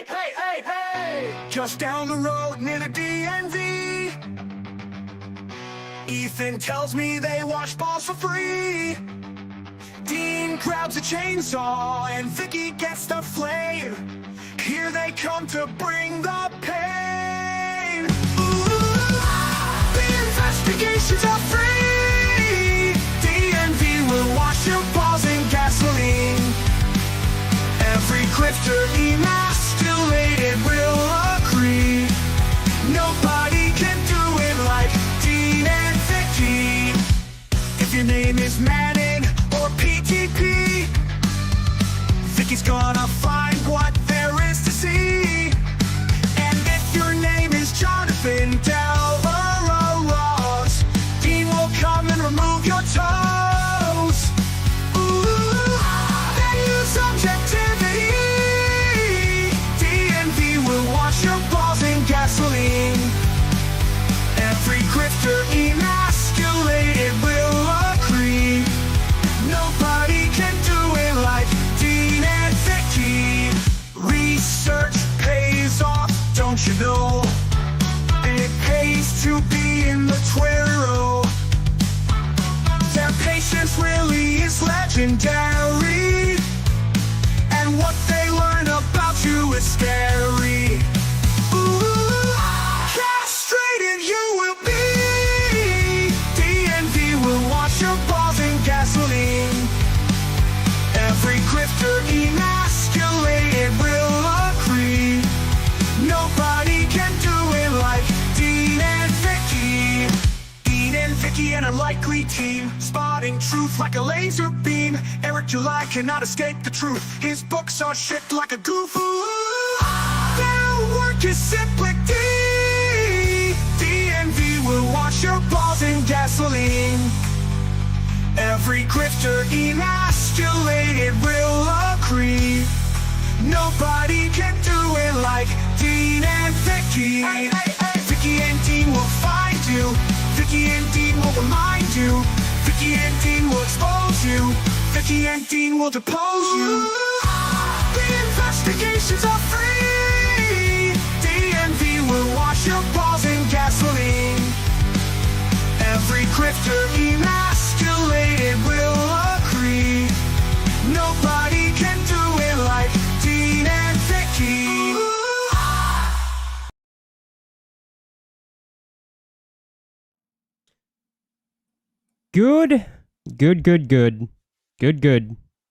Hey, hey, hey! Just down the road near the DMV, Ethan tells me they wash balls for free. Dean grabs a chainsaw and Vicky gets the flame. Here they come to bring the pain. Ooh, the investigations are free. DMV will wash your balls in gasoline. Every grifter emasculated will agree. Nobody can do it like Dean and Vicky. If your name is Manning or PTP, Vicky's gonna find what there is to see. And if your name is Jonathan Delvaros, Dean will come and remove your toes. Ooh, they use objectivity. DMV will wash your balls in gasoline. Every grifter emasculated will agree. Nobody can do it like Dean and Vicky. Research pays off, don't you know? It pays to be in the Twitter. Their patience really is legendary, and what they learn about you is scary. Ooh, castrated you will be. DNV will wash your balls in gasoline. Every grifter emasculated will agree. Nobody can do it like Dean and Vicky. Dean and Vicky, an unlikely team, spotting truth like a laser beam. Eric July cannot escape the truth. His books are shit like a goof. Ooh, their work is simply D. DNV will wash your balls in gasoline. Every grifter emasculated will agree. Nobody can do it like Dean and Vicky. Hey, hey, hey. Vicky and Dean will find you. Vicky and Dean will remind you. Vicky and Dean will expose you. Vicky and Dean will depose you. The investigations are free. DMV will wash your balls in gasoline. Every grifter emasculated will agree. Nobody can do it like Dean and Vicky.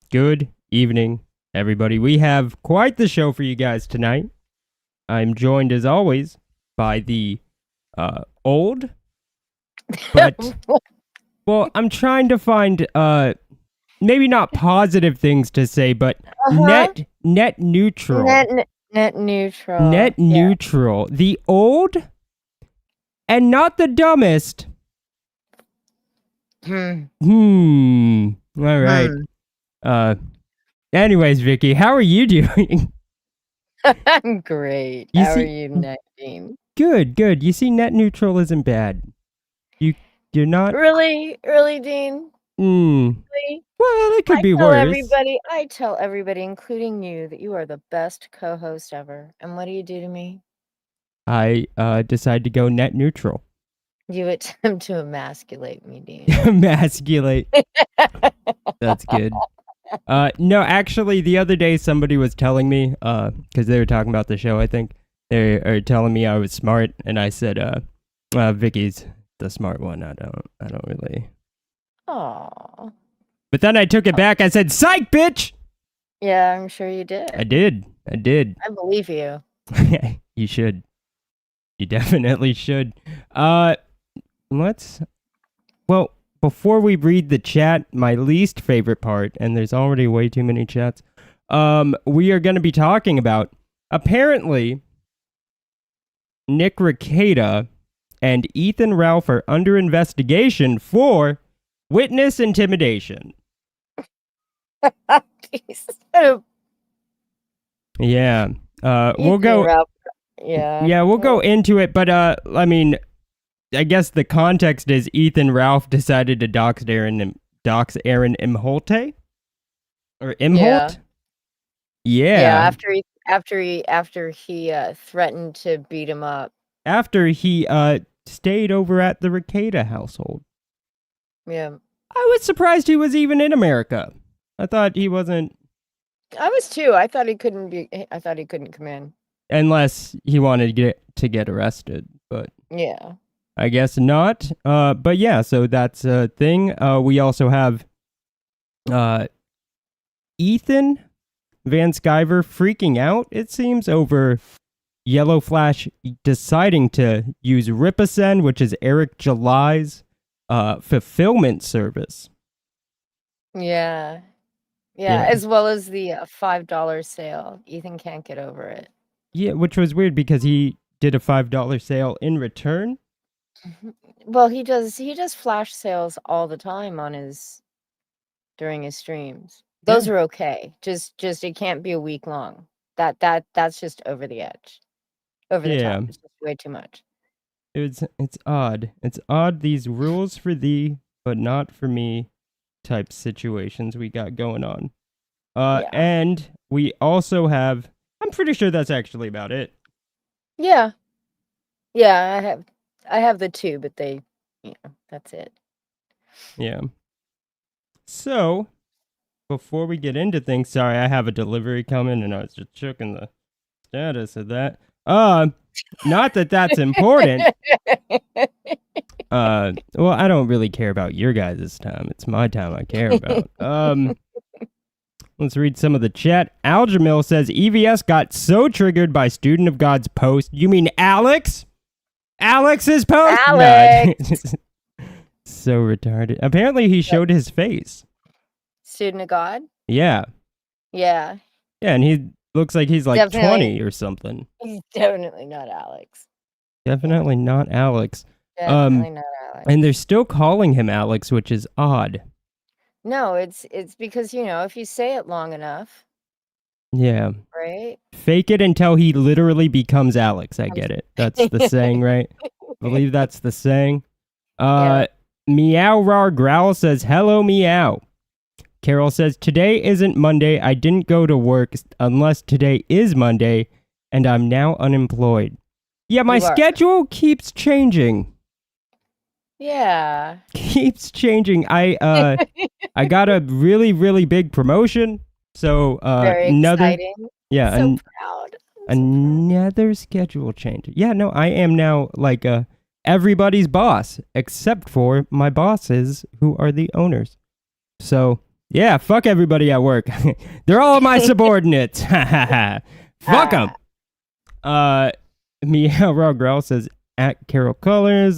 Good evening, everybody. We have quite the show for you guys tonight. I'm joined, as always, by the old, but, well, I'm trying to find, maybe not positive things to say, but net neutral. Net neutral. Net Yeah. neutral. The old, and not the dumbest. All right. Anyways, Vicky, how are you doing? I'm great. You How see- are you, Nadine? Good. You see, net neutral isn't bad. You're not. Really, Dean? Really? Well, it could be tell worse. I tell everybody, including you, that you are the best co-host ever. And what do you do to me? I decide to go net neutral. You attempt to emasculate me, Dean. Emasculate. That's good. No, actually, the other day somebody was telling me, because they were talking about the show, I think. They are telling me I was smart, and I said, Vicky's the smart one. I don't really. Aw. But then I took it back. I said, psych, bitch! Yeah, I'm sure you did. I did. I believe you. You should. You definitely should. Well, before we read the chat, my least favorite part, and there's already way too many chats, we are going to be talking about, apparently, Nick Rekieta and Ethan Ralph are under investigation for witness intimidation. Yeah. We'll go. Yeah. We'll go into it, but I mean, I guess the context is Ethan Ralph decided to dox Aaron Imholte? Or Imholt? Yeah. Yeah. Yeah, After he threatened to beat him up. After he stayed over at the Ricada household. Yeah. I was surprised he was even in America. I thought he wasn't. I was too. I thought he couldn't come in. Unless he wanted to get arrested, but Yeah. I guess not. But yeah, so that's a thing. We also have Ethan Van Sciver freaking out, it seems, over Yellowflash deciding to use Rippasend, which is Eric July's fulfillment service. Yeah. Yeah. As well as the $5 sale. Ethan can't get over it. Yeah, which was weird because he did a $5 sale in return. Well, he does flash sales all the time during his streams. Those are okay. Just it can't be a week long. That's just over the edge. Over the top. It's just way too much. It's odd. It's odd, these rules for thee, but not for me type situations we got going on. And we also have, I'm pretty sure that's actually about it. Yeah. Yeah, I have the two, but that's it. Yeah. So, before we get into things, sorry, I have a delivery coming and I was just checking the status of that. Not that that's important. Well, I don't really care about your guys' time. It's my time I care about. Let's read some of the chat. Aljamil says, EVS got so triggered by Student of God's post. You mean Alex? Alex's post? Alex! No, so retarded. Apparently he showed his face. Student of God? Yeah. Yeah. Yeah, and he looks like he's like Definitely. 20 or something. He's definitely not Alex. Definitely not Alex. Definitely not Alex. And they're still calling him Alex, which is odd. No, it's because, if you say it long enough. Yeah. Right? Fake it until he literally becomes Alex. I get it. That's the saying, right? I believe that's the saying. Meow Rar Growl says, hello, meow. Carol says, today isn't Monday. I didn't go to work unless today is Monday, and I'm now unemployed. Yeah, my schedule keeps changing. Yeah. Keeps changing. I got a really, really big promotion. So very exciting. Yeah, so proud. Another schedule change. Yeah, no, I am now like everybody's boss, except for my bosses who are the owners. So yeah, fuck everybody at work. They're all my subordinates. Fuck them. Meow Raw Growl says at Carol Colors.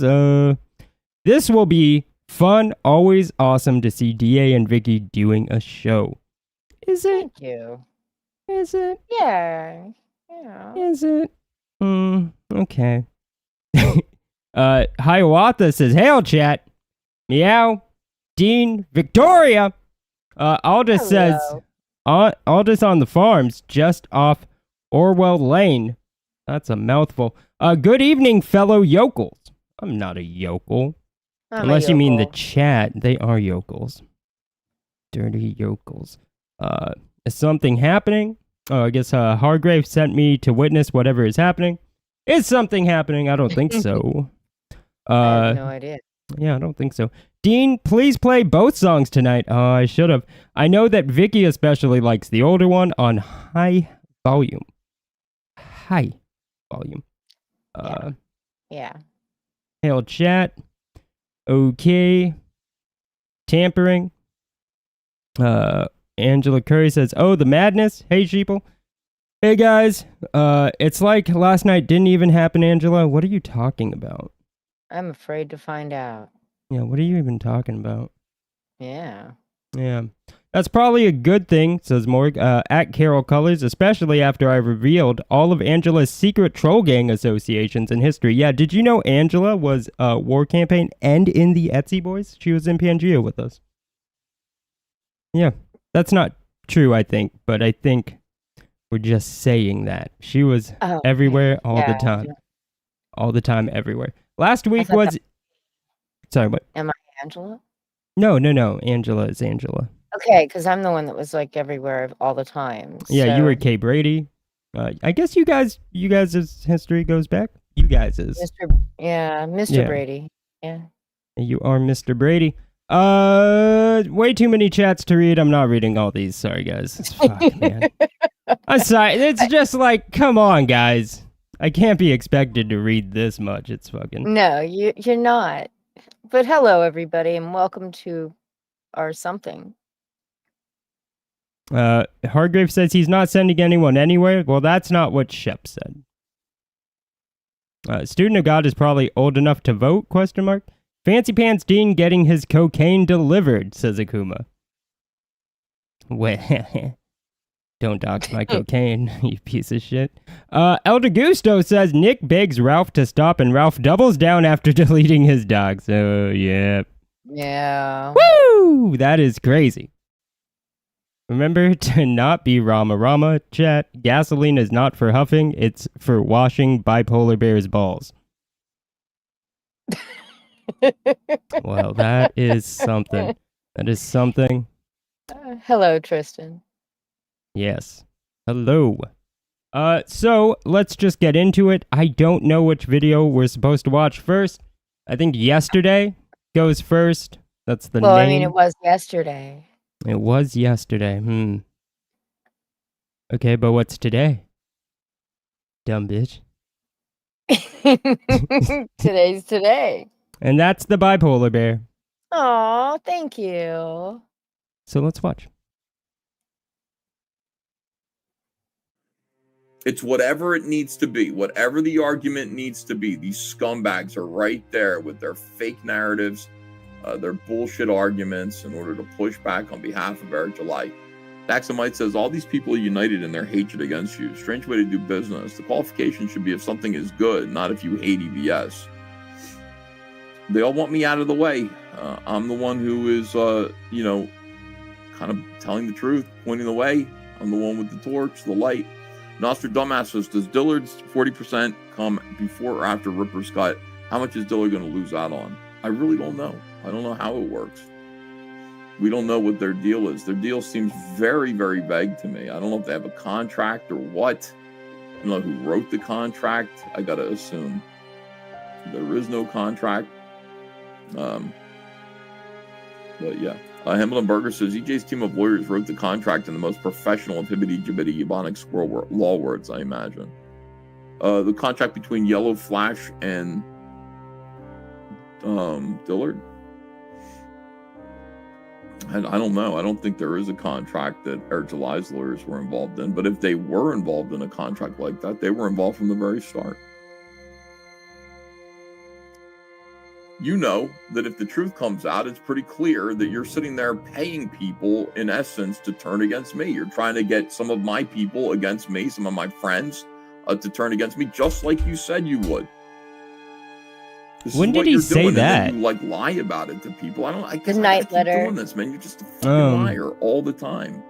This will be fun. Always awesome to see DA and Vicky doing a show. Is it? Thank you. Is it? Yeah. Yeah. Is it? Okay. Hiawatha says, hail chat. Meow. Dean. Victoria. Aldous says, Aldous on the farms just off Orwell Lane. That's a mouthful. Good evening, fellow yokels. I'm not a yokel. Unless you mean the chat. They are yokels. Dirty yokels. Is something happening? Oh, I guess Hargrave sent me to witness whatever is happening. Is something happening? I don't think so. I have no idea. Yeah, I don't think so. Dean, please play both songs tonight. Oh, I should have. I know that Vicky especially likes the older one on high volume. High volume. Yeah. Hail chat. Okay. Tampering. Angela Curry says, oh, the madness. Hey, sheeple. Hey, guys. It's like last night didn't even happen, Angela. What are you talking about? I'm afraid to find out. Yeah, what are you even talking about? Yeah. Yeah. That's probably a good thing, says Morg, at Carol Colors, especially after I revealed all of Angela's secret troll gang associations in history. Yeah, did you know Angela was War Campaign and in the Etsy Boys? She was in Pangea with us. Yeah, that's not true, I think, but I think we're just saying that. She was everywhere all the time. All the time, everywhere. Last week was... Sorry, what? Am I Angela? No. Angela is Angela. Okay, because I'm the one that was like everywhere all the time. Yeah, so... you were Kay Brady. I guess you guys' history goes back. You guys is. Mr. Brady. Yeah. You are Mr. Brady. Way too many chats to read. I'm not reading all these. Sorry, guys. Fuck, man. I'm sorry. It's just like, come on, guys. I can't be expected to read this much. It's fucking. No, you're not. But hello, everybody, and welcome to our something. Hargrave says he's not sending anyone anywhere. Well, that's not what Shep said. Student of God is probably old enough to vote? ? Fancy Pants Dean getting his cocaine delivered, says Akuma. Well, don't dox my cocaine, you piece of shit. El Gusto says Nick begs Ralph to stop and Ralph doubles down after deleting his dog. So, yeah. Yeah. Woo! That is crazy. Remember to not be Rama Rama, chat. Gasoline is not for huffing, it's for washing bipolar bear's balls. Well, that is something. That is something. Hello, Tristan. Yes. Hello. So let's just get into it. I don't know which video we're supposed to watch first. I think yesterday goes first. That's the name. Well, I mean, it was yesterday. It was yesterday. Okay, but what's today? Dumb bitch. Today's today. And that's the bipolar bear. Aw, thank you. So let's watch. It's whatever it needs to be, whatever the argument needs to be. These scumbags are right there with their fake narratives, their bullshit arguments in order to push back on behalf of Eric July. Daxamite says, all these people are united in their hatred against you. Strange way to do business. The qualification should be if something is good, not if you hate EVS. They all want me out of the way. I'm the one who is, kind of telling the truth, pointing the way. I'm the one with the torch, the light. Nostradamus says, does Dillard's 40% come before or after Ripper's cut? How much is Dillard going to lose out on? I really don't know. I don't know how it works. We don't know what their deal is. Their deal seems very, very vague to me. I don't know if they have a contract or what. I don't know who wrote the contract. I got to assume there is no contract. But yeah. Hamilton Berger says, EJ's team of lawyers wrote the contract in the most professional of hibbity-jibbity ebonic squirrel law words, I imagine. The contract between Yellowflash and Dillard? I don't know. I don't think there is a contract that Eric July's lawyers were involved in, but if they were involved in a contract like that, they were involved from the very start. You know that if the truth comes out, it's pretty clear that you're sitting there paying people, in essence, to turn against me. You're trying to get some of my people against me, some of my friends to turn against me, just like you said you would. When did he say that? You lie about it to people. I guess the I night keep letter. doing this, man. You're just a fucking liar all the time.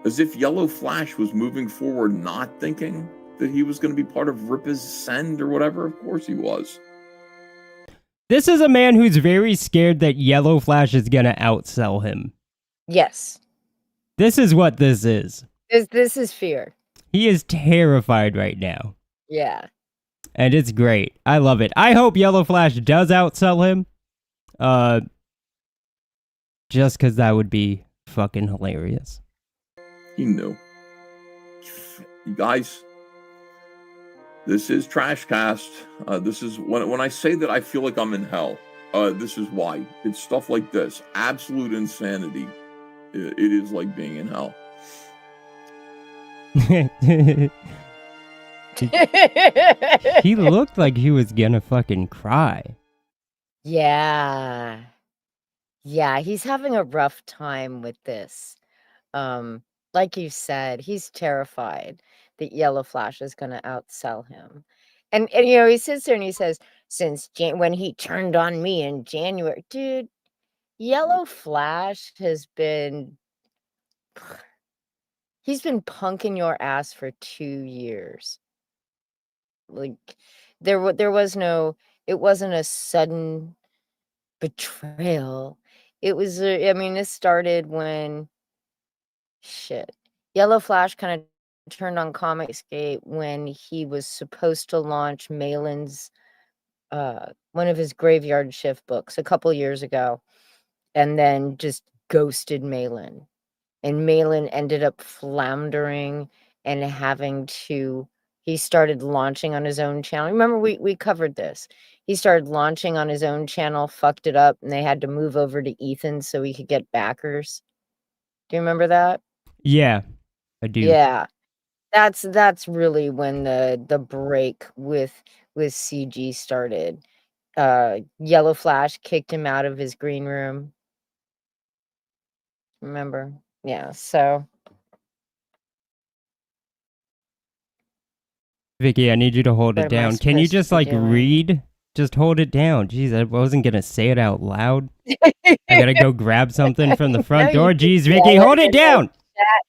As if Yellowflash was moving forward, not thinking that he was going to be part of Rippasend or whatever. Of course he was. This is a man who's very scared that Yellowflash is gonna outsell him. Yes. This is what this is. This is fear. He is terrified right now. Yeah. And it's great. I love it. I hope Yellowflash does outsell him. Just because that would be fucking hilarious. He knew. You guys, this is Trashcast. This is when I say that I feel like I'm in hell. This is why. It's stuff like this. Absolute insanity. It is like being in hell. He looked like he was gonna fucking cry. Yeah. Yeah, he's having a rough time with this. Like you said, he's terrified that Yellowflash is going to outsell him. And he sits there and he says, since when he turned on me in January, dude, Yellowflash has been, he's been punking your ass for 2 years. Like there was no, it wasn't a sudden betrayal. It was, this started when, Yellowflash kind of turned on Comicsgate when he was supposed to launch Malin's one of his Graveyard Shift books a couple years ago, and then just ghosted Malin. And Malin ended up floundering and having to. He started launching on his own channel. Remember, we covered this. He started launching on his own channel, fucked it up, and they had to move over to Ethan so he could get backers. Do you remember that? Yeah, I do. Yeah. That's really when the break with CG started. Yellowflash kicked him out of his green room. Remember? Yeah, so Vicky, I need you to hold what it am I down. Can you supposed just to be like doing? read? Just hold it down. Jeez, I wasn't gonna say it out loud. I gotta go grab something from the front No, door. you Jeez, just Vicky, yell hold it it in the down. chat.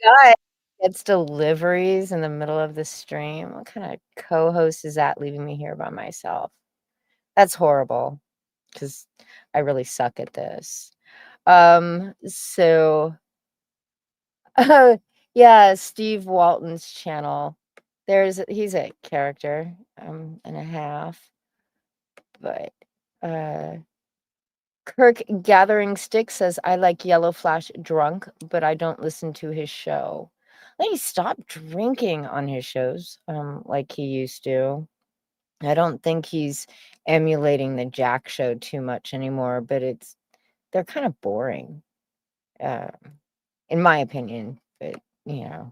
God, gets deliveries in the middle of the stream. What kind of co-host is that leaving me here by myself? That's horrible because I really suck at this. So yeah, Steve Walton's channel. He's a character and a half. But Kirk Gathering Stick says, I like Yellowflash drunk, but I don't listen to his show. He stopped drinking on his shows, like he used to. I don't think he's emulating the Jack show too much anymore, but they're kind of boring, in my opinion. But you know,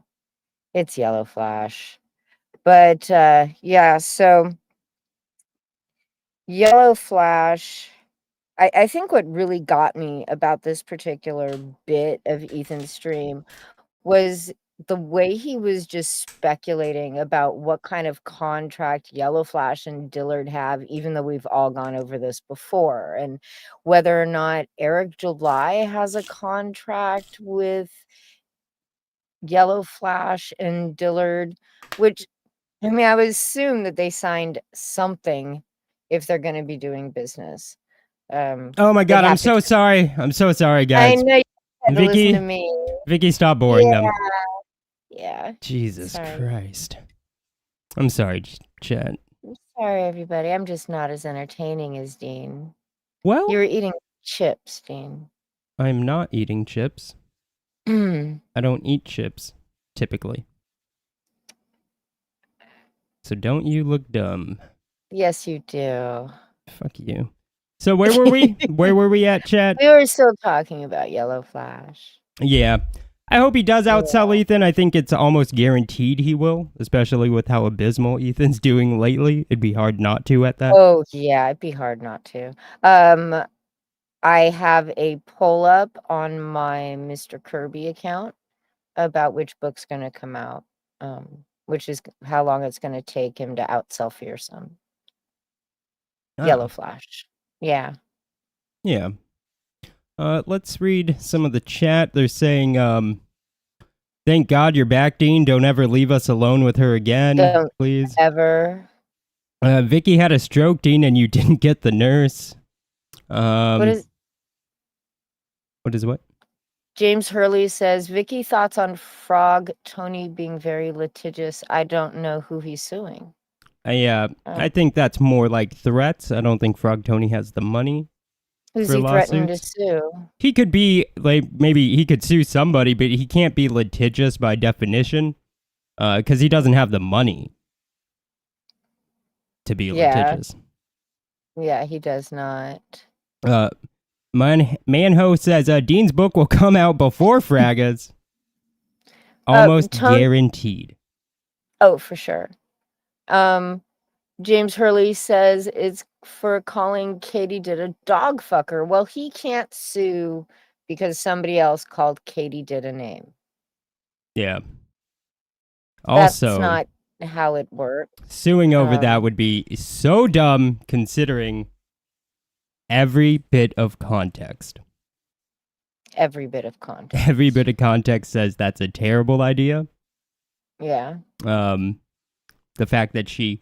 it's Yellowflash. But yeah, so Yellowflash. I think what really got me about this particular bit of Ethan's stream was the way he was just speculating about what kind of contract Yellowflash and Dillard have, even though we've all gone over this before, and whether or not Eric July has a contract with Yellowflash and Dillard, which, I mean, I would assume that they signed something if they're going to be doing business. Oh my They'd god, I'm have to. so sorry. I'm so sorry, I guys. know you had to listen to Vicky, me. Vicky, stop boring them. Yeah. Jesus Sorry. Christ. I'm sorry, chat. I'm sorry, everybody. I'm just not as entertaining as Dean. Well, You were eating chips, Dean. I'm not eating chips. I don't eat chips, typically. So don't you look dumb. Yes, you do. Fuck you. So where were we? Where were we at, chat? We were still talking about Yellowflash. Yeah. I hope he does outsell Ethan. I think it's almost guaranteed he will, especially with how abysmal Ethan's doing lately. It'd be hard not to at that. Oh, yeah, it'd be hard not to. I have a pull up on my Mr. Kirby account about which book's going to come out, which is how long it's going to take him to outsell Fearsome. Oh. Yellowflash. Yeah. Yeah. Let's read some of the chat. They're saying, thank God you're back, Dean. Don't ever leave us alone with her again, Don't please. ever. Vicky had a stroke, Dean, and you didn't get the nurse. What is what? James Hurley says, Vicky, thoughts on Frog Tony being very litigious. I don't know who he's suing. I think that's more like threats. I don't think Frog Tony has the money. Who's for he threatening to lawsuits. sue? He could be, like, maybe he could sue somebody, but he can't be litigious by definition, because he doesn't have the money to be litigious. Yeah, he does not. Manho says, Dean's book will come out before Fraga's. Almost guaranteed. Oh, for sure. James Hurley says it's for calling Katie did a dog fucker. Well, he can't sue because somebody else called Katie did a name. Yeah. Also, that's not how it works. Suing over that would be so dumb considering every bit of context. Every bit of context. Every bit of context says that's a terrible idea. Yeah. The fact that she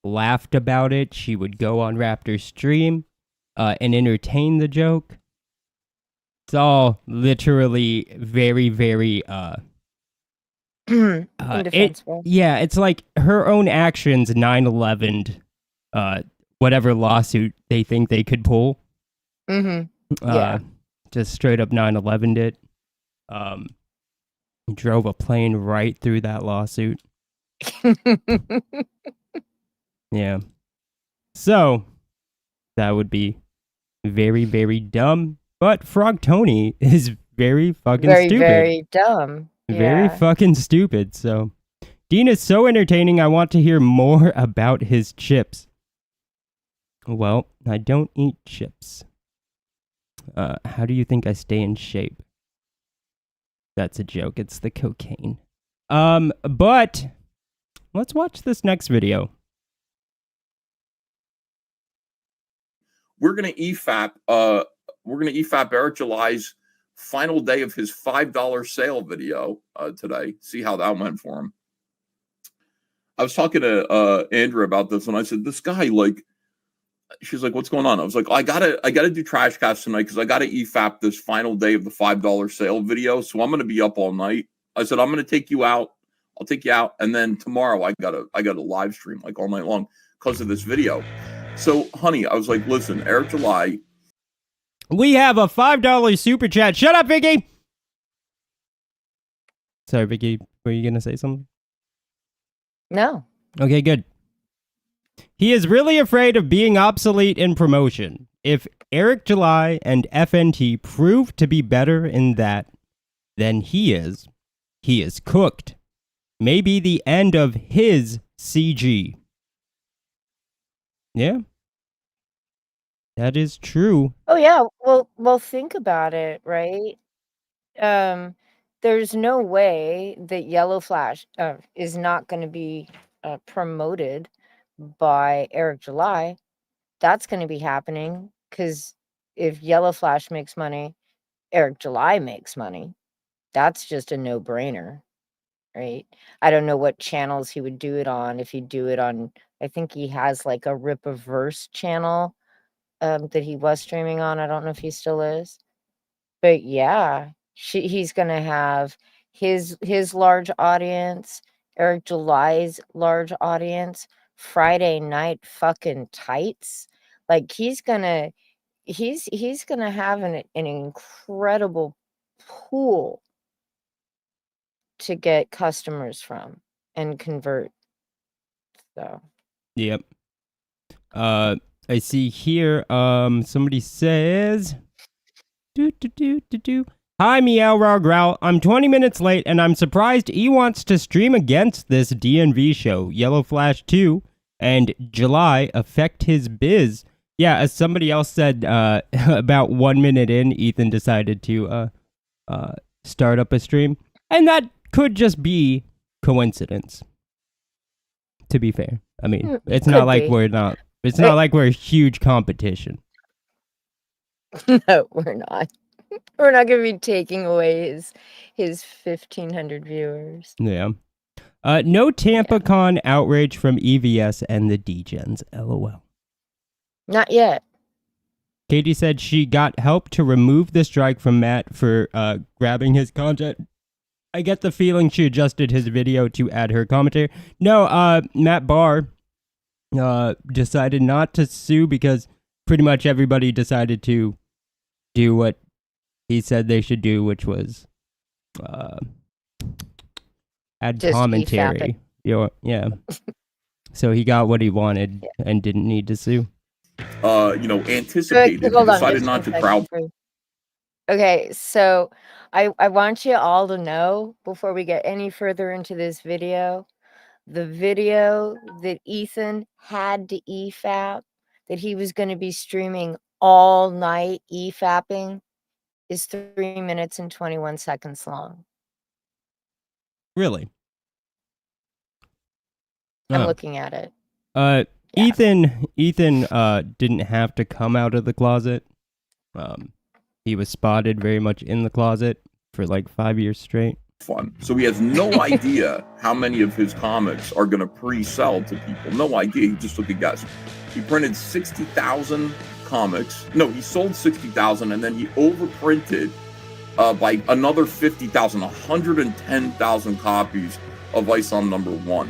laughed about it, she would go on Raptor's stream and entertain the joke. It's all literally very, very Indefensible. Yeah, it's like her own actions 9/11 whatever lawsuit they think they could pull. Yeah. Just straight up 9/11 it. Drove a plane right through that lawsuit. Yeah. So that would be very, very dumb. But Frog Tony is very fucking very, stupid. very dumb. Very Yeah. fucking stupid. So Dean is so entertaining. I want to hear more about his chips. Well, I don't eat chips. How do you think I stay in shape? That's a joke. It's the cocaine. But let's watch this next video. We're gonna EFAP. Eric July's final day of his $5 sale video today. See how that went for him. I was talking to Andrew about this, and I said, "This guy, like," she's like, "What's going on?" I was like, "I gotta do Trash Cast tonight because I gotta EFAP this final day of the $5 sale video. So I'm gonna be up all night." I said, "I'm gonna take you out. I'll take you out, and then tomorrow I gotta live stream like all night long because of this video." So, honey, I was like, "Listen, Eric July." We have a $5 super chat. Shut up, Vicky. Sorry, Vicky. Were you gonna say something? No. Okay, good. He is really afraid of being obsolete in promotion. If Eric July and FNT prove to be better in that than he is cooked. Maybe the end of his CG. Yeah. That is true. Oh yeah. Well, think about it, right? There's no way that Yellowflash is not going to be promoted by Eric July. That's going to be happening because if Yellowflash makes money, Eric July makes money. That's just a no-brainer, right? I don't know what channels he would do it on. If he'd do it on, I think he has like a Rippasend channel that he was streaming on. I don't know if he still is. But yeah, he's going to have his large audience, Eric July's large audience, Friday night fucking tights. Like he's going to have an incredible pool to get customers from and convert. So, Yep. I see here, somebody says, Hi, Meow Raw Growl. I'm 20 minutes late, and I'm surprised he wants to stream against this DNV show. Yellowflash2 and July affect his biz. Yeah, as somebody else said, about 1 minute in, Ethan decided to start up a stream. And that could just be coincidence, to be fair. I mean, it's not like we're not... It's not like we're a huge competition. No, we're not. We're not going to be taking away his 1,500 viewers. Yeah. No TampaCon outrage from EVS and the DGens. LOL. Not yet. Katie said she got help to remove the strike from Matt for grabbing his content. I get the feeling she adjusted his video to add her commentary. No, Matt Barr decided not to sue because pretty much everybody decided to do what he said they should do, which was add Just commentary. Yeah. So he got what he wanted and didn't need to sue. Anticipated. Hold on, Decided just not one to crowd. second. Okay, so I want you all to know before we get any further into this video, the video that Ethan had to EFAP, that he was going to be streaming all night EFAPing, is 3 minutes and 21 seconds long. Really? I'm Oh. looking at it. Yeah. Yeah. Ethan didn't have to come out of the closet. He was spotted very much in the closet for like 5 years straight. Fun. So he has no idea how many of his comics are going to pre-sell to people. No idea. He just took a guess. He printed 60,000 comics. No, he sold 60,000 and then he overprinted by another 50,000, 110,000 copies of ISOM #1.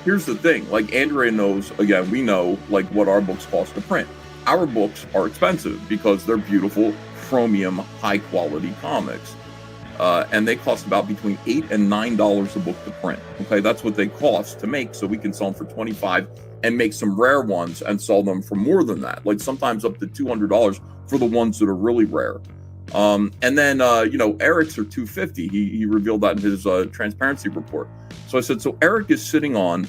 Here's the thing, like Andrea knows, again, we know like what our books cost to print. Our books are expensive because they're beautiful, chromium, high quality comics. And they cost about between $8 and $9 a book to print. Okay, that's what they cost to make, so we can sell them for $25 and make some rare ones and sell them for more than that, like sometimes up to $200 for the ones that are really rare. And then Eric's are $250. He revealed that in his transparency report. So I said, so Eric is sitting on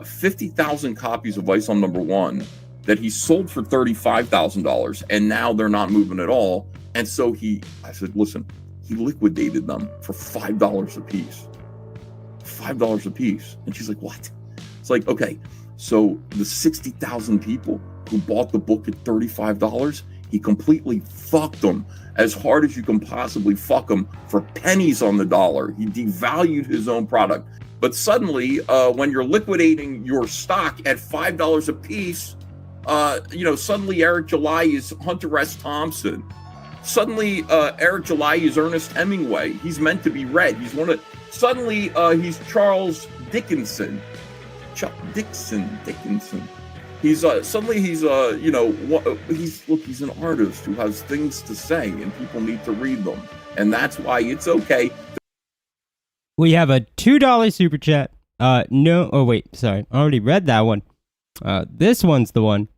50,000 copies of ISOM #1 that he sold for $35,000, and now they're not moving at all. And so I said, listen, he liquidated them for $5 a piece. $5 a piece. And she's like, what? It's like, okay, so the 60,000 people who bought the book at $35, he completely fucked them as hard as you can possibly fuck them for pennies on the dollar. He devalued his own product. But suddenly, when you're liquidating your stock at $5 a piece, suddenly Eric July is Hunter S. Thompson. Suddenly, Eric July is Ernest Hemingway. He's meant to be read. Suddenly, he's Charles Dickinson. Dickinson. He's he's an artist who has things to say, and people need to read them, and that's why it's okay. We have a $2 super chat. I already read that one. This one's the one.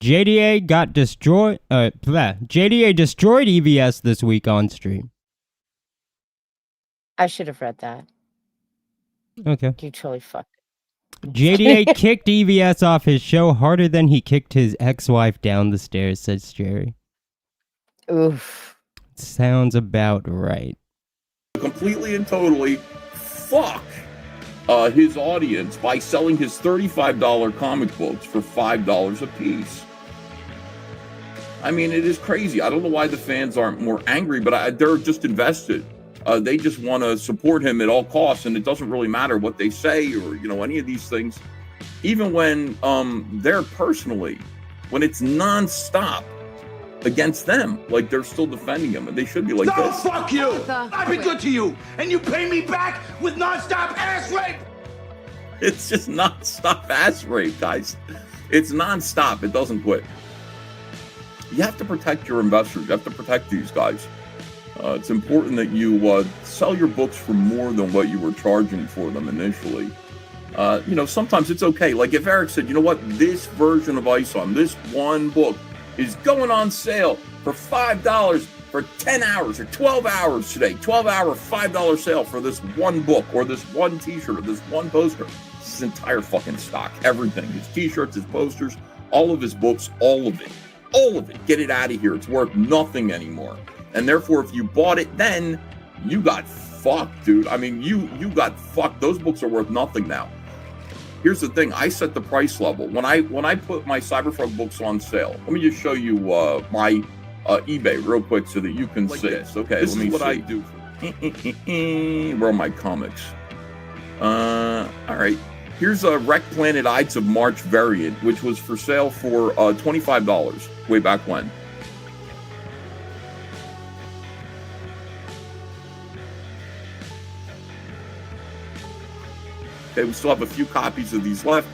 JDA got destroyed. JDA destroyed EVS this week on stream. I should have read that. Okay. You totally fucked. JDA kicked EVS off his show harder than he kicked his ex-wife down the stairs, says Jerry. Oof. Sounds about right. Completely and totally fuck his audience by selling his $35 comic books for $5 a piece. I mean, it is crazy. I don't know why the fans aren't more angry, but they're just invested. They just want to support him at all costs, and it doesn't really matter what they say or any of these things. Even when they're personally, when it's nonstop against them, like they're still defending him, and they should be like No, this. fuck you! I've been good to you, and you pay me back with nonstop ass rape! It's just nonstop ass rape, guys. It's nonstop. It doesn't quit. You have to protect your investors. You have to protect these guys. It's important that you sell your books for more than what you were charging for them initially. Sometimes it's okay. Like if Eric said, you know what, this version of ISOM, this one book is going on sale for $5 for 10 hours or 12 hours today. 12-hour, $5 sale for this one book or this one t-shirt or this one poster. His entire fucking stock, everything. His t-shirts, his posters, all of his books, all of it. All of it. Get it out of here. It's worth nothing anymore. And therefore, if you bought it then, you got fucked, dude. I mean, you got fucked. Those books are worth nothing now. Here's the thing. I set the price level. When I put my Cyberfrog books on sale, let me just show you my eBay real quick so that you can see this. Okay, this is what I do. Where are my comics? All right. Here's a Wreck Planet Ides of March variant, which was for sale for $25 way back when. Okay, we still have a few copies of these left.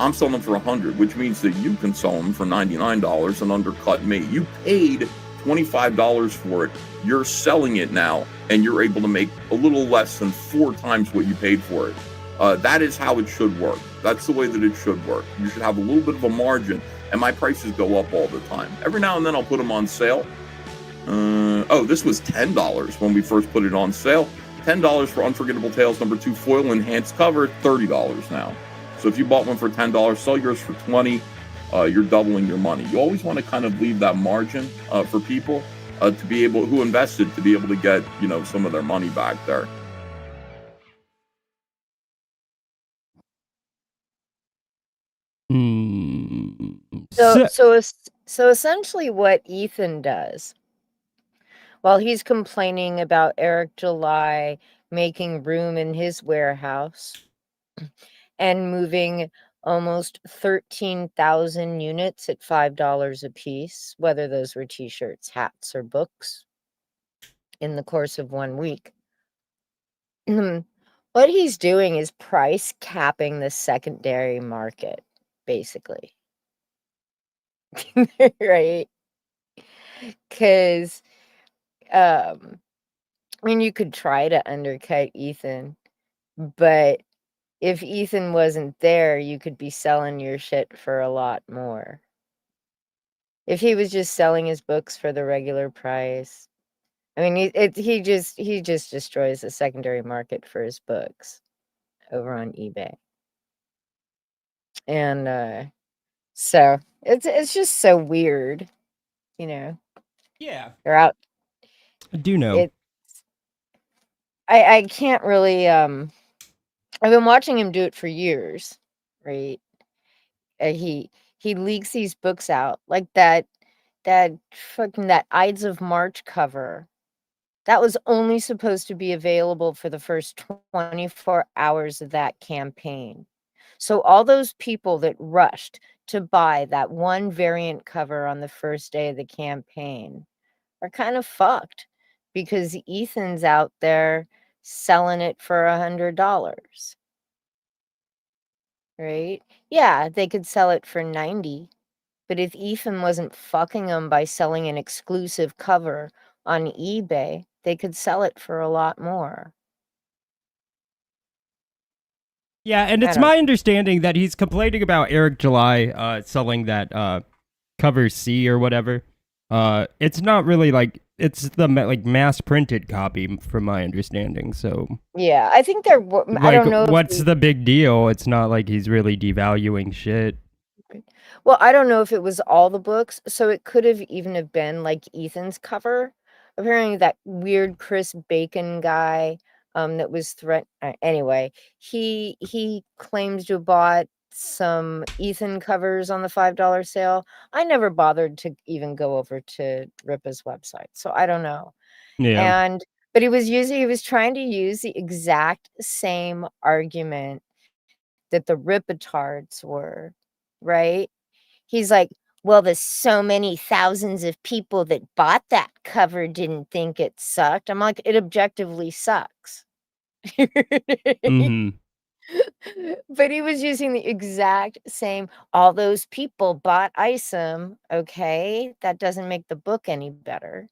I'm selling them for $100, which means that you can sell them for $99 and undercut me. You paid $25 for it. You're selling it now, and you're able to make a little less than 4 times what you paid for it. That is how it should work. That's the way that it should work. You should have a little bit of a margin, and my prices go up all the time. Every now and then I'll put them on sale. This was $10 when we first put it on sale. $10 for Unforgettable Tales #2 foil enhanced cover, $30 now. So if you bought one for $10, sell yours for $20. You're doubling your money. You always want to kind of leave that margin for people who invested to be able to get some of their money back there. So essentially what Ethan does while he's complaining about Eric July making room in his warehouse and moving almost 13,000 units at $5 a piece, whether those were t-shirts, hats, or books, in the course of 1 week. What he's doing is price capping the secondary market, basically. Right? Because, I mean, you could try to undercut Ethan, but if Ethan wasn't there, you could be selling your shit for a lot more. If he was just selling his books for the regular price, I mean, he just destroys the secondary market for his books over on eBay. And so it's just so weird, you know. Yeah. They're out. I do know. It. I can't really. I've been watching him do it for years, right? He leaks these books out like that fucking that Ides of March cover. That was only supposed to be available for the first 24 hours of that campaign. So all those people that rushed to buy that one variant cover on the first day of the campaign are kind of fucked because Ethan's out there selling it for $100. Right? Yeah, they could sell it for 90. But if Ethan wasn't fucking them by selling an exclusive cover on eBay, they could sell it for a lot more. Yeah, and it's my understanding that he's complaining about Eric July selling that cover C or whatever. It's not really like it's the like mass printed copy from my understanding. So yeah, I think they're. like, I don't know. What's the big deal? It's not like he's really devaluing shit. Well, I don't know if it was all the books, so it could have even have been like Ethan's cover. Apparently, that weird Chris Bacon guy that was anyway, he claims to have bought some Ethan covers on the $5 sale. I never bothered to even go over to Rippa's website, so I don't know. Yeah. But he was trying to use the exact same argument that the Rippatards were, right? He's like, well, there's so many thousands of people that bought that cover didn't think it sucked. I'm like, it objectively sucks. Mm-hmm. But he was using the exact same, all those people bought Isom, okay? That doesn't make the book any better.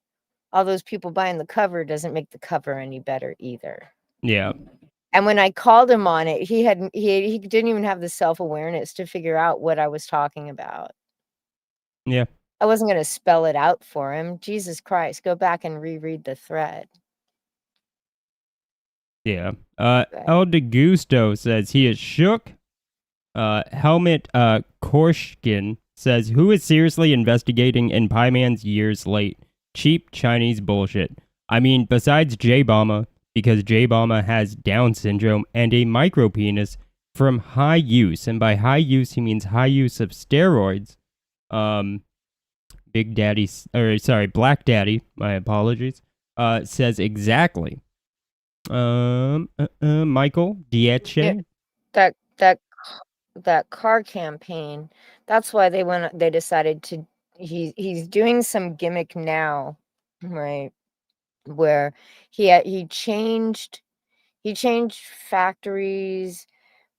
All those people buying the cover doesn't make the cover any better either. Yeah. And when I called him on it, he didn't even have the self-awareness to figure out what I was talking about. Yeah. I wasn't going to spell it out for him. Jesus Christ, go back and reread the thread. Yeah. El De Gusto says he is shook. Helmet Korshkin says, who is seriously investigating in Pieman's years late? Cheap Chinese bullshit. I mean, besides J-Bomba, because J-Bomba has Down syndrome and a micropenis from high use. And by high use, he means high use of steroids. Big Daddy, Black Daddy, my apologies, says exactly. Michael Dietche. That car campaign, that's why they decided to, he's doing some gimmick now, right? Where he changed factories,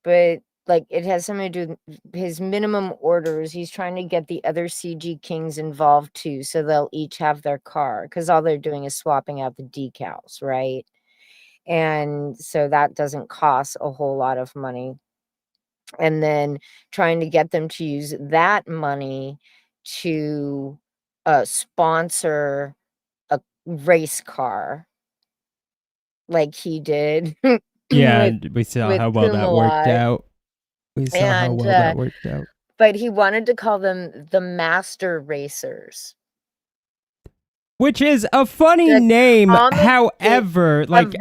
but like it has something to do with his minimum orders. He's trying to get the other CG Kings involved too, so they'll each have their car, because all they're doing is swapping out the decals, right? And so that doesn't cost a whole lot of money. And then trying to get them to use that money to sponsor a race car like he did. Yeah, we saw how well that worked out. But he wanted to call them the Master Racers. Which is a funny name, however, like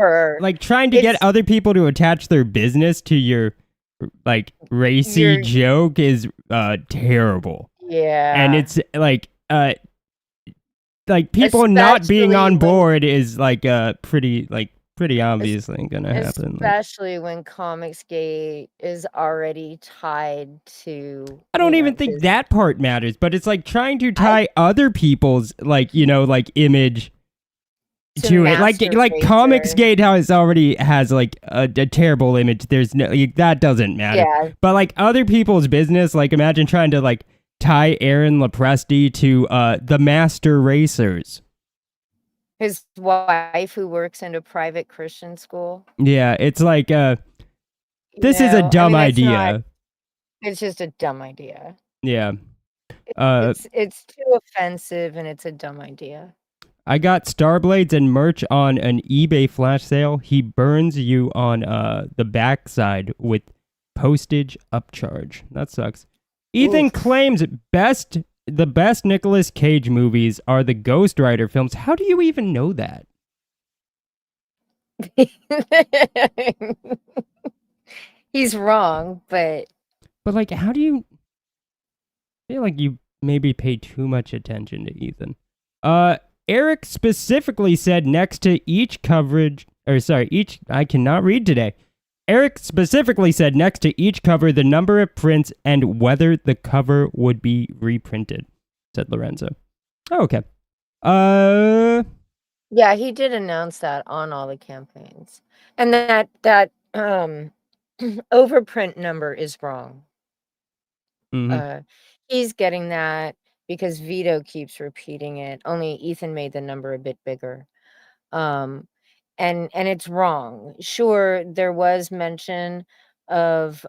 trying to get other people to attach their business to your like racy joke is terrible. Yeah. And it's like people not being on board is like pretty pretty obviously gonna happen. Like, Especially when Comicsgate is already tied to. I don't even think that part matters, but it's like trying to tie other people's like image to it. Like Comicsgate has like a terrible image. There's no that doesn't matter. Yeah. But like other people's business, like imagine trying to like tie Aaron Lopresti to the Master Racers. His wife who works in a private Christian school. Yeah, it's like this is a dumb idea. It's just a dumb idea. Yeah. It's too offensive and it's a dumb idea. I got Starblades and merch on an eBay flash sale. He burns you on the backside with postage upcharge. That sucks. Ethan claims the best Nicolas Cage movies are the Ghost Rider films. How do you even know that? He's wrong, but like, how do you feel like you maybe pay too much attention to Ethan? Eric specifically said next to each coverage, I cannot read today. Eric specifically said next to each cover the number of prints and whether the cover would be reprinted, said Lorenzo. Oh, okay. Yeah, he did announce that on all the campaigns. And that overprint number is wrong. Mhm. He's getting that because Vito keeps repeating it. Only Ethan made the number a bit bigger. And it's wrong. Sure, there was mention of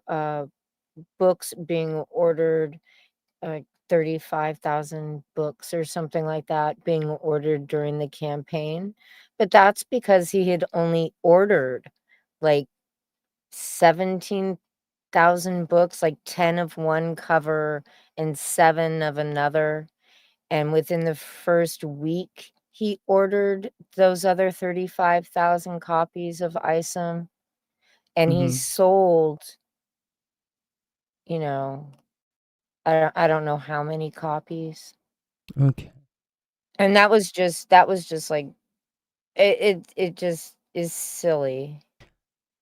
books being ordered, 35,000 books or something like that being ordered during the campaign, but that's because he had only ordered like 17,000 books, like 10 of one cover and 7 of another. And within the first week, he ordered those other 35,000 copies of Isom, and he sold, I don't know how many copies. Okay. And that was just like it just is silly.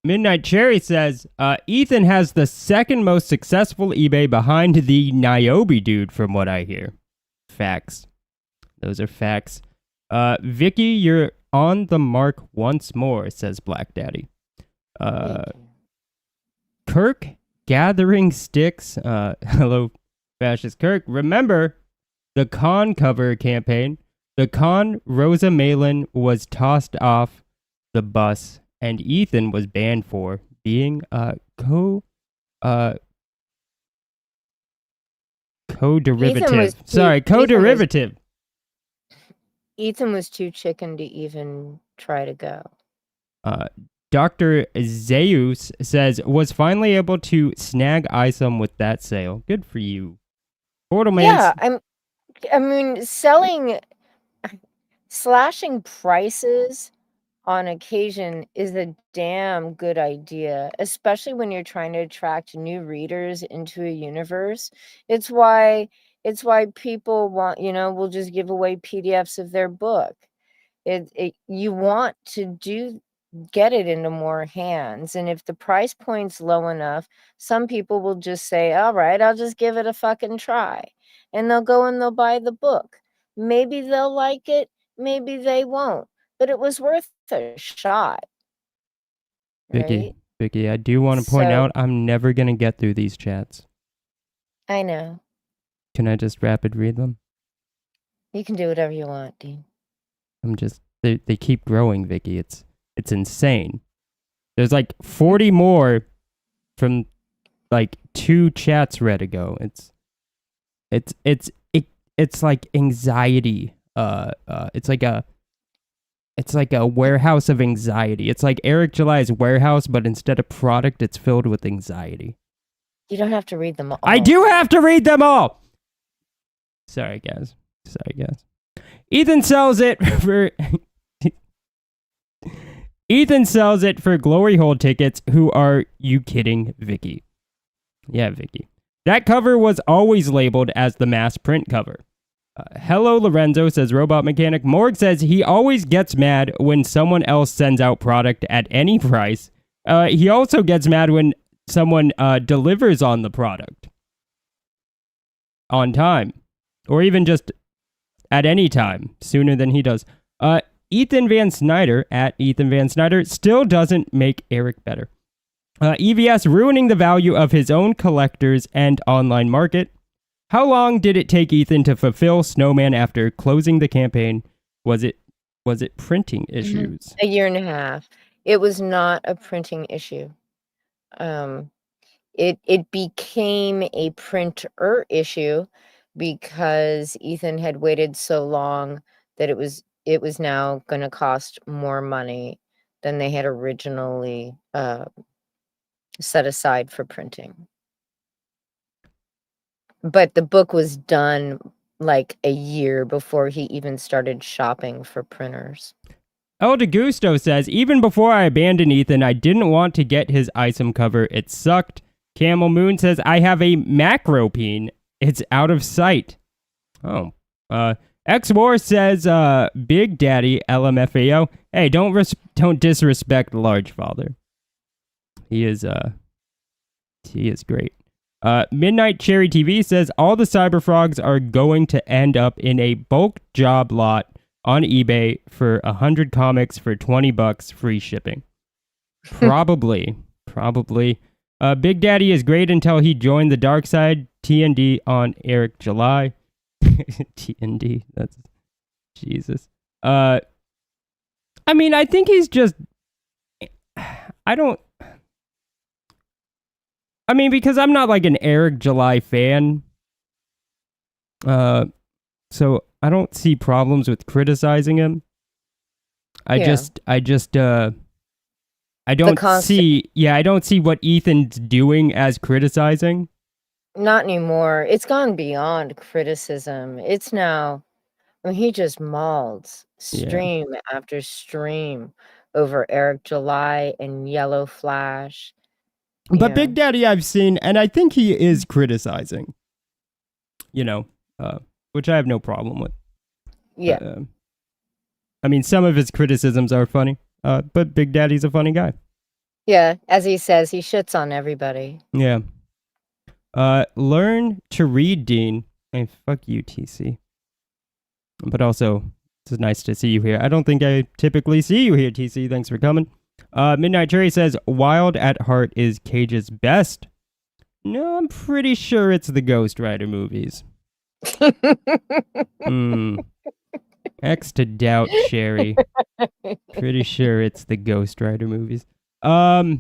Midnight Cherry says, Ethan has the second most successful eBay behind the Niobe dude, from what I hear. Facts. Those are facts. Vicky, you're on the mark once more, says Black Daddy. Kirk gathering sticks. Hello, Fascist Kirk. Remember the con cover campaign? The con Rosa Malin was tossed off the bus and Ethan was banned for being co-derivative. Co-derivative. Ethan was too chicken to even try to go. Dr. Zeus says, was finally able to snag Isom with that sale. Good for you. Portalman. Yeah, I mean, slashing prices on occasion is a damn good idea, especially when you're trying to attract new readers into a universe. It's why people want, will just give away PDFs of their book. You want to get it into more hands, and if the price point's low enough, some people will just say, all right, I'll just give it a fucking try, and they'll go and they'll buy the book. Maybe they'll like it, maybe they won't, but it was worth a shot. Vicky, I do want to point out I'm never going to get through these chats. I know. Can I just rapid read them? You can do whatever you want, Dean. They keep growing, Vicky. It's insane. There's like 40 more from like 2 chats read ago. It's like anxiety. It's like a warehouse of anxiety. It's like Eric July's warehouse, but instead of product, it's filled with anxiety. You don't have to read them all. I do have to read them all! Sorry, guys. Ethan sells it for... Ethan sells it for glory hole tickets. Who are you kidding, Vicky? Yeah, Vicky. That cover was always labeled as the mass print cover. Hello, Lorenzo, says Robot Mechanic. Morg says he always gets mad when someone else sends out product at any price. He also gets mad when someone delivers on the product on time, or even just at any time, sooner than he does. Ethan Van Snyder, at Ethan Van Snyder, still doesn't make Eric better. EVS ruining the value of his own collectors and online market. How long did it take Ethan to fulfill Snowman after closing the campaign? Was it printing issues? A year and a half. It was not a printing issue. It became a printer issue because Ethan had waited so long that it was now going to cost more money than they had originally set aside for printing. But the book was done like a year before he even started shopping for printers. El DeGusto says, even before I abandoned Ethan, I didn't want to get his ISOM cover. It sucked. Camel Moon says, I have a Macropene. It's out of sight. Oh. X-War says, Big Daddy LMFAO. Hey, don't disrespect Large Father. He is great. Midnight Cherry TV says all the Cyber Frogs are going to end up in a bulk job lot on eBay for 100 comics for $20 free shipping. Probably. Big Daddy is great until he joined the dark side. TND on Eric July. TND. That's Jesus. I mean, I think he's just. Because I'm not like an Eric July fan, so I don't see problems with criticizing him. I don't see what Ethan's doing as criticizing. Not anymore. It's gone beyond criticism. It's now, he just mauled stream after stream over Eric July and Yellowflash. But Big Daddy I've seen, and I think he is criticizing, which I have no problem with. Yeah. Some of his criticisms are funny, but Big Daddy's a funny guy. Yeah, as he says, he shits on everybody. Yeah. Learn to read, Dean. And fuck you, TC. But also, it's nice to see you here. I don't think I typically see you here, TC. Thanks for coming. Midnight Cherry says, Wild at Heart is Cage's best. No, I'm pretty sure it's the Ghost Rider movies. X to doubt, Sherry. Pretty sure it's the Ghost Rider movies. Or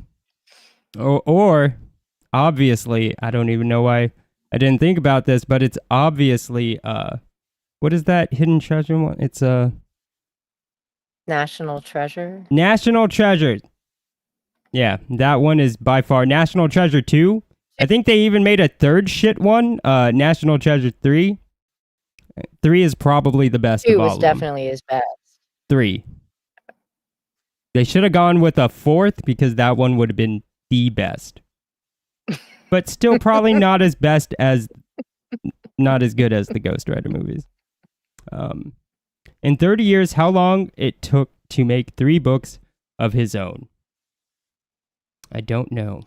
obviously, I don't even know why I didn't think about this, but it's obviously, what is that Hidden Treasure one? It's National Treasure? National Treasure. Yeah, that one is by far National Treasure 2. I think they even made a third shit one, National Treasure 3. 3 is probably the best of all of them. 2 was definitely his best. 3. They should have gone with a fourth because that one would have been the best. But still probably not as good as the Ghost Rider movies. In 30 years, how long it took to make 3 books of his own? I don't know.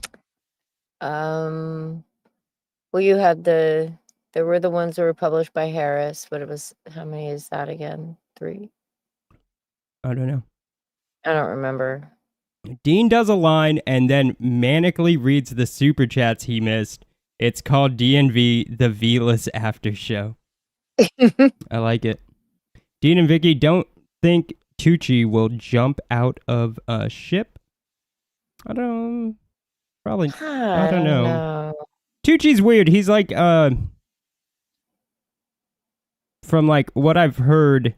Well, you had there were the ones that were published by Harris, but it was, how many is that again? 3? I don't know. I don't remember. Dean does a line and then manically reads the super chats he missed. It's called DNV, the V-less after show. I like it. Dean and Vicky don't think Tucci will jump out of a ship. I don't know. Tucci's weird. He's like, from like what I've heard,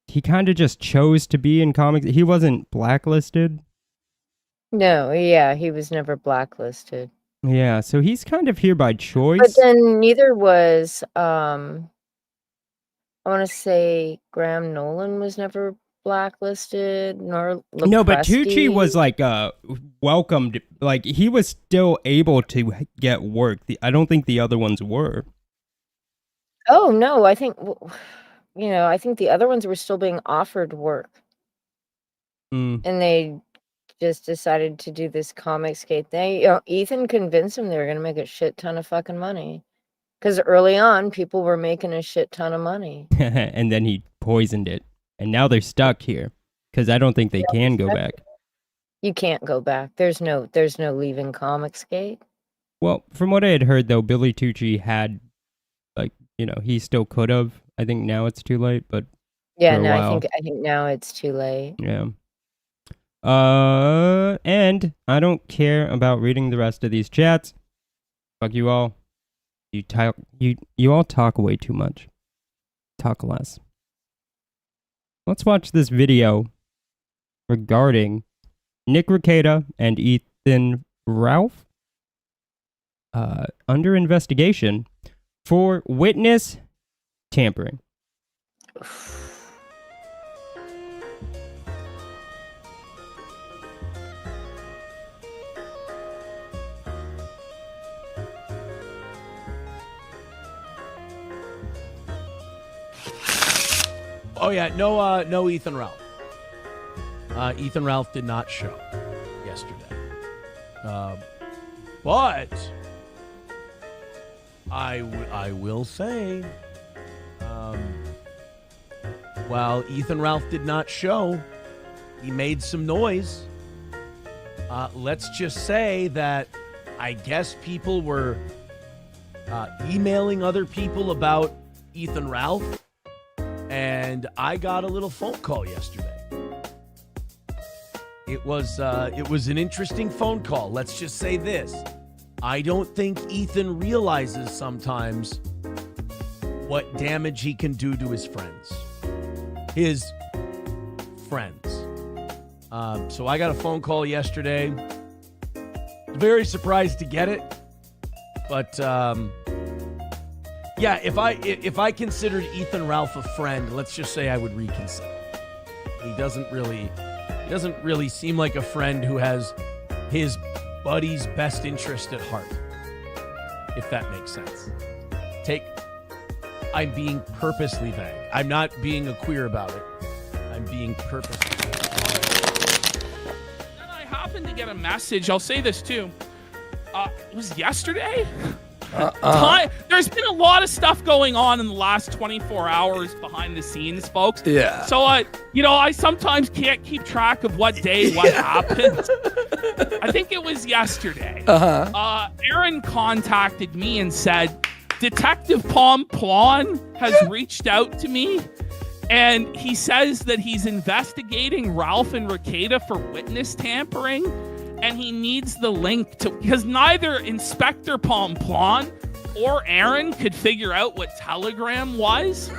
he kind of just chose to be in comics. He wasn't blacklisted. No, yeah, he was never blacklisted. Yeah, so he's kind of here by choice. But then neither was, I want to say Graham Nolan was never blacklisted, nor Lepresky. No, but Tucci was like welcomed. Like he was still able to get work. I don't think the other ones were. Oh no, I think I think the other ones were still being offered work, Mm. and they just decided to do this Comicsgate thing. Ethan convinced them they were gonna make a shit ton of fucking money, because early on people were making a shit ton of money. And then he poisoned it, and now they're stuck here because I don't think they can go back. You can't go back. There's no leaving Comicsgate. Well, from what I had heard, though, Billy Tucci had, he still could have. I think now it's too late, but Yeah, for a no, while. I think now it's too late. Yeah. And I don't care about reading the rest of these chats. Fuck you all. You all talk way too much. Talk less. Let's watch this video regarding Nick Rekieta and Ethan Ralph under investigation for witness tampering. Oh yeah, no Ethan Ralph. Ethan Ralph did not show yesterday. But I will say, while Ethan Ralph did not show, he made some noise. Let's just say that I guess people were emailing other people about Ethan Ralph, and I got a little phone call yesterday. It was an interesting phone call. Let's just say this. I don't think Ethan realizes sometimes what damage he can do to his friends. His friends. So I got a phone call yesterday. Very surprised to get it. But yeah, if I considered Ethan Ralph a friend, let's just say I would reconsider. He doesn't really seem like a friend who has his buddy's best interest at heart, if that makes sense. I'm being purposely vague. I'm not being a queer about it. I'm being purposely vague. Then I happened to get a message. I'll say this too. It was yesterday? There's been a lot of stuff going on in the last 24 hours behind the scenes, folks. Yeah. So, I sometimes can't keep track of what day what happened. I think it was yesterday. Aaron contacted me and said, Detective Pomplon has reached out to me, and he says that he's investigating Ralph and Rekieta for witness tampering. And he needs the link because neither Inspector Pomplon or Aaron could figure out what Telegram was.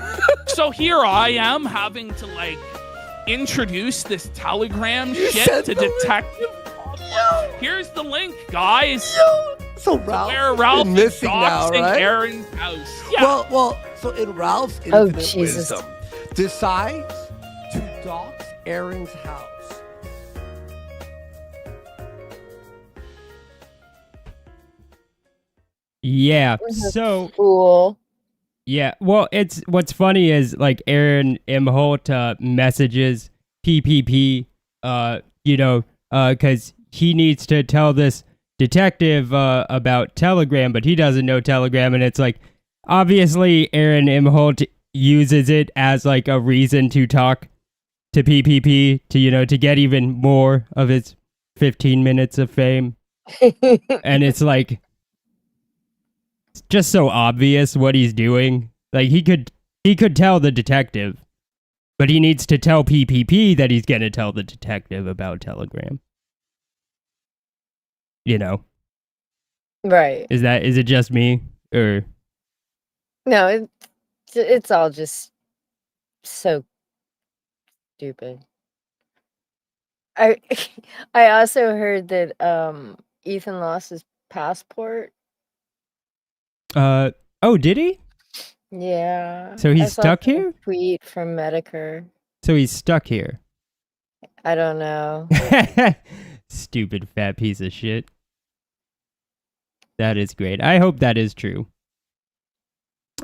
So here I am having to introduce this Telegram shit to Detective Pomplon. Here's the link, guys. So Ralph, where Ralph is missing now, doxing right? Aaron's house. Yeah. Well. So in Ralph's infinite wisdom, decides to dox Aaron's house. Yeah, so Cool. yeah. Well, it's what's funny is Aaron Imholt messages PPP, because he needs to tell this detective about Telegram, but he doesn't know Telegram, and it's obviously Aaron Imholt uses it as a reason to talk to PPP to get even more of his 15 minutes of fame, and it's it's just so obvious what he's doing. He could tell the detective, but he needs to tell PPP that he's going to tell the detective about Telegram. Right. Is it just me or No, it's all just so stupid. I also heard that Ethan lost his passport. Oh, did he? Yeah. So he's I saw stuck some here? Tweet from Medicare. So he's stuck here. I don't know. Stupid fat piece of shit. That is great. I hope that is true.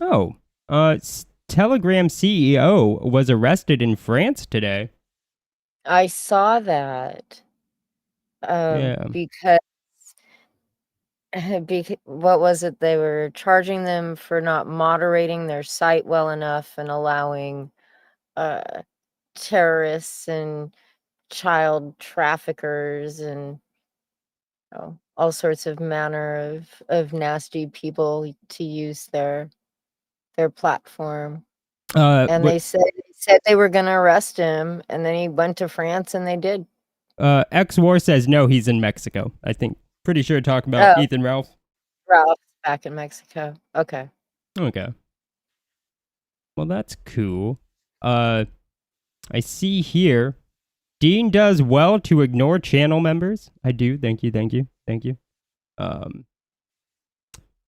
Oh, Telegram CEO was arrested in France today. I saw that. Yeah. Because what was it? They were charging them for not moderating their site well enough and allowing terrorists and child traffickers and all sorts of manner of nasty people to use their platform. And they said they were going to arrest him, and then he went to France, and they did. X War says no, he's in Mexico. I think pretty sure talking about Ethan Ralph. Ralph's back in Mexico. Okay. Okay. Well, that's cool. I see here, Dean does well to ignore channel members. I do. Thank you.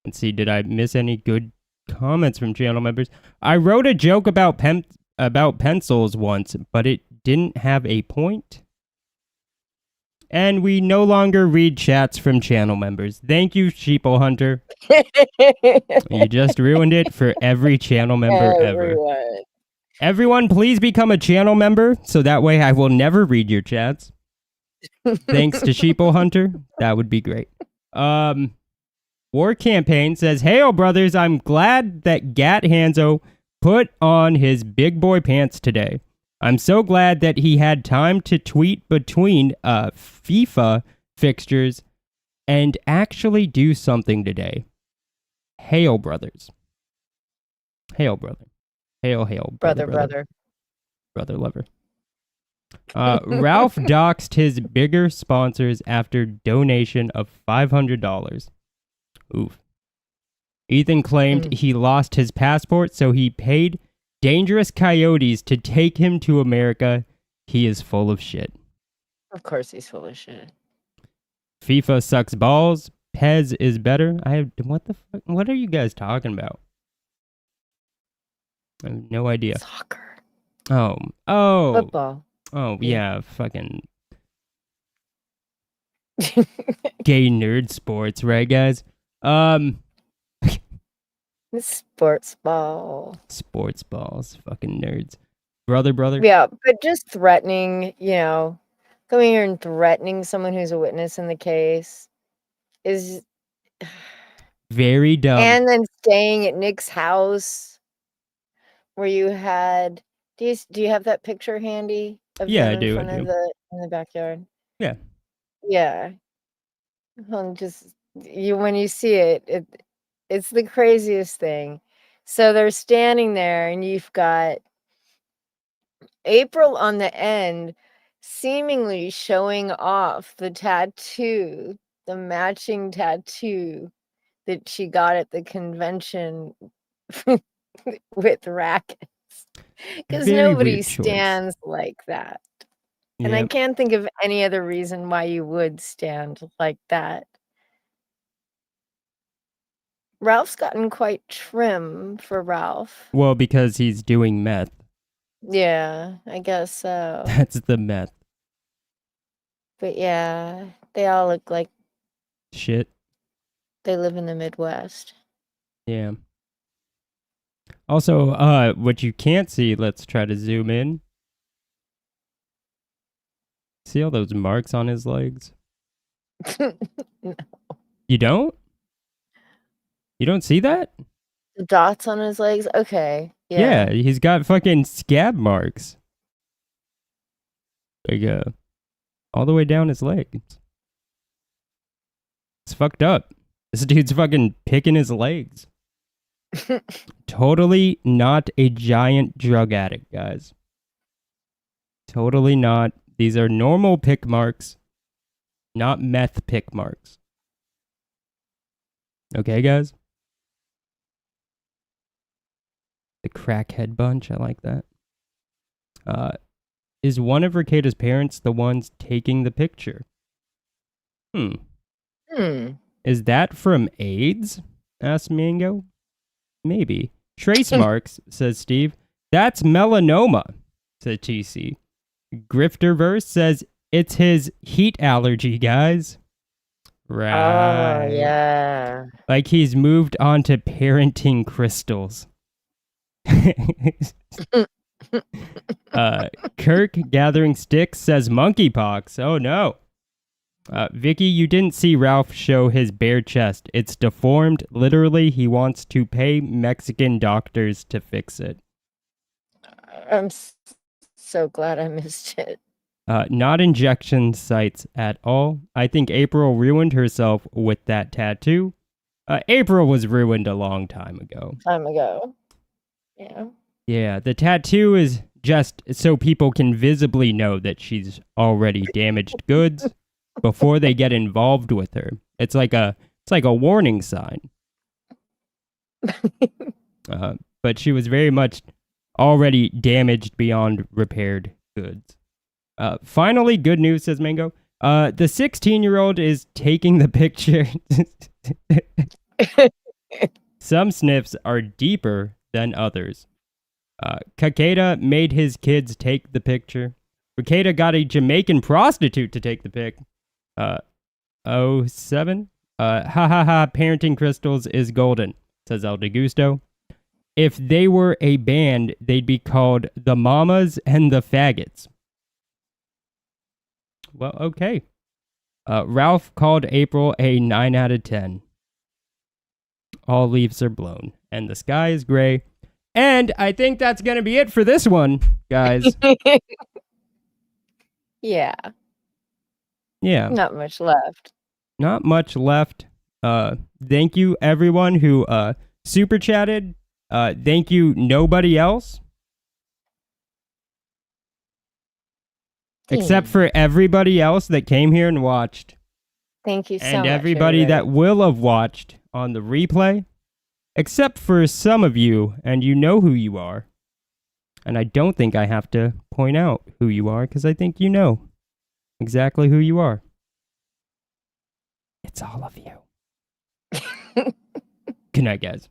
Let's see. Did I miss any good comments from channel members? I wrote a joke about pencils once, but it didn't have a point. And we no longer read chats from channel members. Thank you, Sheeple Hunter. You just ruined it for every channel member ever. Everyone, please become a channel member, so that way I will never read your chats. Thanks to Sheeple Hunter. That would be great. War Campaign says, "Hail, brothers, I'm glad that Gat Hanzo put on his big boy pants today. I'm so glad that he had time to tweet between FIFA fixtures and actually do something today. Hail, brothers. Hail, brother. Hail, brother. Brother lover." Ralph doxed his bigger sponsors after donation of $500. Oof. Ethan claimed he lost his passport, so he paid dangerous coyotes to take him to America. He is full of shit. Of course he's full of shit. FIFA sucks balls. Pez is better. What the fuck? What are you guys talking about? I have no idea. Soccer. Oh. Football. Oh, yeah, fucking gay nerd sports, right, guys? Sports balls, fucking nerds. Brother. Yeah, but just threatening, coming here and threatening someone who's a witness in the case is very dumb. And then staying at Nick's house where you had, do you have that picture handy? Of Yeah, them I do. in the backyard. Yeah. Yeah. Just when you see it, it's the craziest thing. So they're standing there, and you've got April on the end, seemingly showing off the tattoo, the matching tattoo that she got at the convention with rackets. Because nobody stands like that. And I can't think of any other reason why you would stand like that. Ralph's gotten quite trim for Ralph. Well, because he's doing meth. Yeah, I guess so. That's the meth. But yeah, they all look like shit. They live in the Midwest. Yeah. Also, what you can't see, let's try to zoom in. See all those marks on his legs? No. You don't? You don't see that? The dots on his legs? Okay. Yeah, he's got fucking scab marks. Like, all the way down his legs. It's fucked up. This dude's fucking picking his legs. Totally not a giant drug addict, guys. Totally not. These are normal pick marks, not meth pick marks. Okay, guys? The crackhead bunch, I like that. Is one of Ricada's parents the ones taking the picture? Is that from AIDS? Asked Mango. Maybe. Trace marks, says Steve. That's melanoma, said TC. Grifterverse says it's his heat allergy, guys. Right. Oh, yeah. Like he's moved on to parenting crystals. Kirk gathering sticks says monkeypox. Oh no. Vicky, you didn't see Ralph show his bare chest. It's deformed. Literally, he wants to pay Mexican doctors to fix it. I'm so glad I missed it. Not injection sites at all. I think April ruined herself with that tattoo. April was ruined a long time ago. Yeah. Yeah, the tattoo is just so people can visibly know that she's already damaged goods before they get involved with her. It's like a warning sign. But she was very much already damaged beyond repaired goods. Finally, good news, says Mango. The 16-year-old is taking the picture. Some sniffs are deeper than others. Kakeda made his kids take the picture. Kakeda got a Jamaican prostitute to take the pic. 07? Parenting crystals is golden, says El Degusto. If they were a band, they'd be called the Mamas and the Faggots. Well, okay. Ralph called April a 9 out of 10. All leaves are blown, and the sky is gray. And I think that's going to be it for this one, guys. Yeah. Yeah. Not much left. Not much left. Thank you, everyone who super chatted. Thank you, nobody else. Except for everybody else that came here and watched. Thank you so much. And everybody that will have watched on the replay. Except for some of you, and you know who you are. And I don't think I have to point out who you are, because I think you know exactly who you are. It's all of you. Good night, guys.